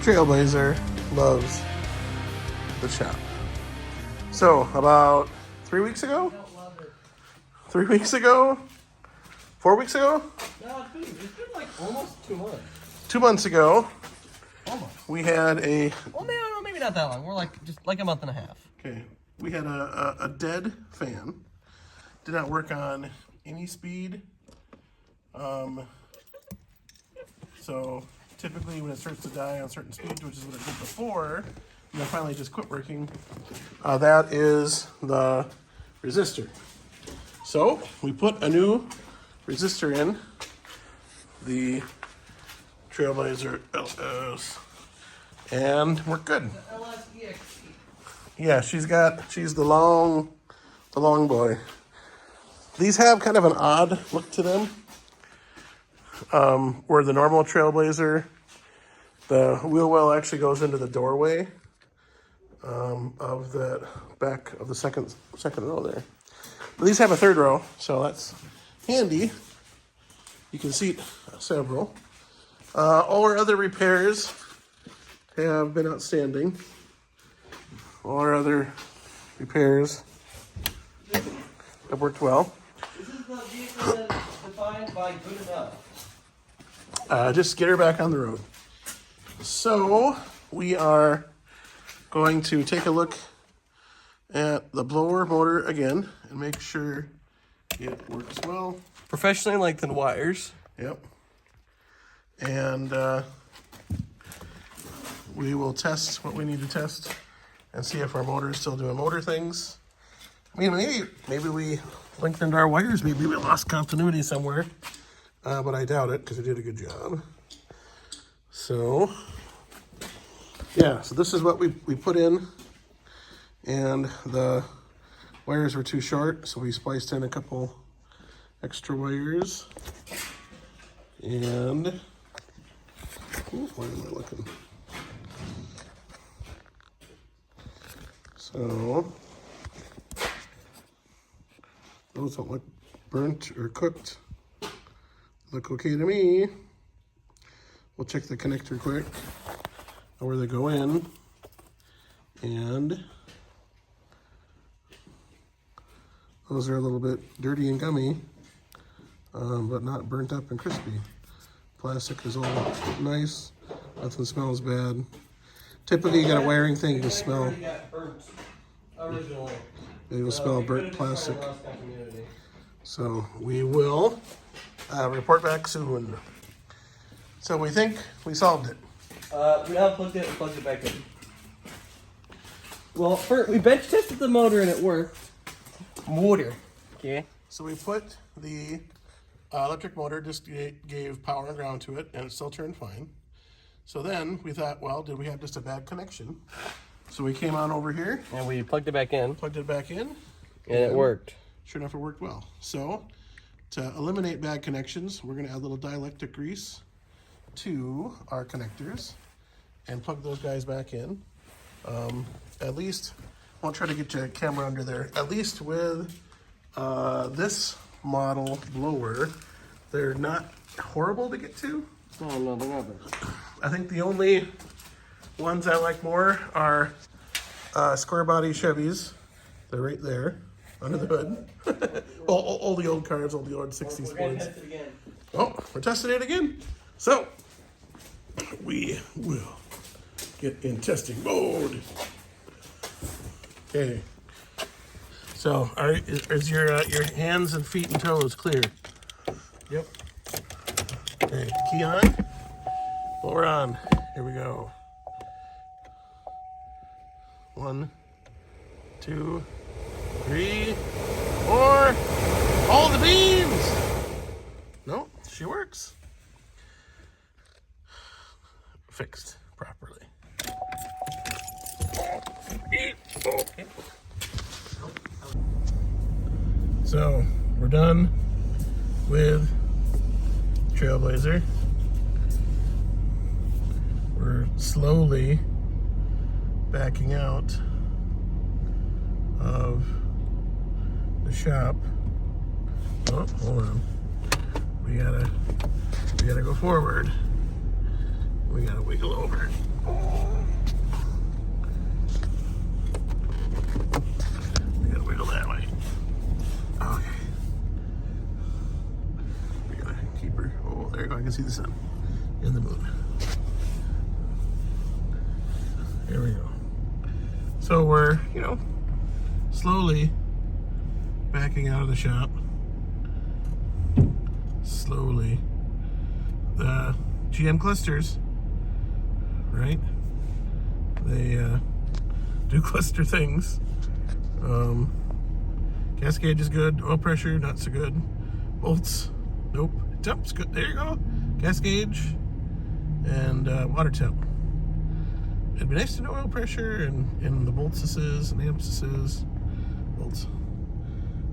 Trailblazer loves the shop. So about 3 weeks ago? 3 weeks ago? 4 weeks ago? No, it's been like almost 2 months. 2 months ago, Almost. we had a... Well, maybe not that long. We're like just like a month and a half. Okay, we had a dead fan. Did not work on any speed. So typically when it starts to die on certain speeds, which is what it did before, and then finally just quit working, that is the resistor. So we put a new resistor in, the Trailblazer LS, and we're good. Yeah, she's the long boy. These have kind of an odd look to them. Where the normal Trailblazer, the wheel well actually goes into the doorway of the back of the second row there. But these have a third row, so that's handy. You can seat several. All our other repairs have been outstanding. All our other repairs have worked well. This is the vehicle that is defined by good enough. Just get her back on the road. So we are going to take a look at the blower motor again and make sure it works well. Professionally lengthened wires. Yep. And we will test what we need to test and see if our motor is still doing motor things. I mean, maybe we lengthened our wires. Maybe we lost continuity somewhere. But I doubt it because it did a good job. So, yeah, so this is what we put in. And the wires were too short, so we spliced in a couple extra wires. And, where am I looking? So, those don't look burnt or cooked. Look okay to me. We'll check the connector quick, where they go in. And those are a little bit dirty and gummy, but not burnt up and crispy. Plastic is all nice. Nothing smells bad. Typically, you got a wiring thing to smell. It will smell burnt plastic. So we will report back soon. So we think we solved it. We unplugged it and plugged it back in. Well, we bench tested the motor and it worked. Motor. Okay. So we put the electric motor, just gave power and ground to it, and it still turned fine. So then we thought, well, did we have just a bad connection? So we came on over here. And we plugged it back in. Plugged it back in. And it worked. Sure enough, it worked well. So to eliminate bad connections, we're going to add a little dielectric grease to our connectors and plug those guys back in. At least, I won't try to get your camera under there, at least with this model blower, they're not horrible to get to. No, they're not. I think the only ones I like more are square body Chevys. They're right there under the hood. all the old cars, all the old 60s We're gonna Fords. test it again. Oh, we're testing it again. So we will get in testing mode. Okay. So is your hands and feet and toes clear? Yep. Okay, key on. Well, we're on. Here we go. 1, 2, 3, 4. All the beams! No, she works. Fixed properly. So, we're done with Trailblazer. We're slowly backing out of the shop. Oh, hold on. We gotta go forward. We we gotta wiggle over. We gotta wiggle that way. Okay. We gotta keep her. Oh, there you go. I can see the sun and the moon. There we go. So we're, you know, slowly backing out of the shop. Slowly. The GM clusters, right? They do cluster things. Gas gauge is good. Oil pressure, not so good. Bolts, nope. Temp's good. There you go. Gas gauge and water temp. It'd be nice to know oil pressure and the bolts and amps bolts.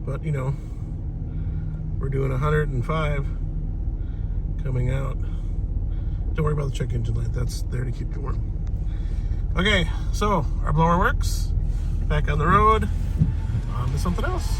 But you know, we're doing 105 coming out. Don't worry about the check engine light. That's there to keep you warm. Okay, so our blower works. Back on the road. On to something else.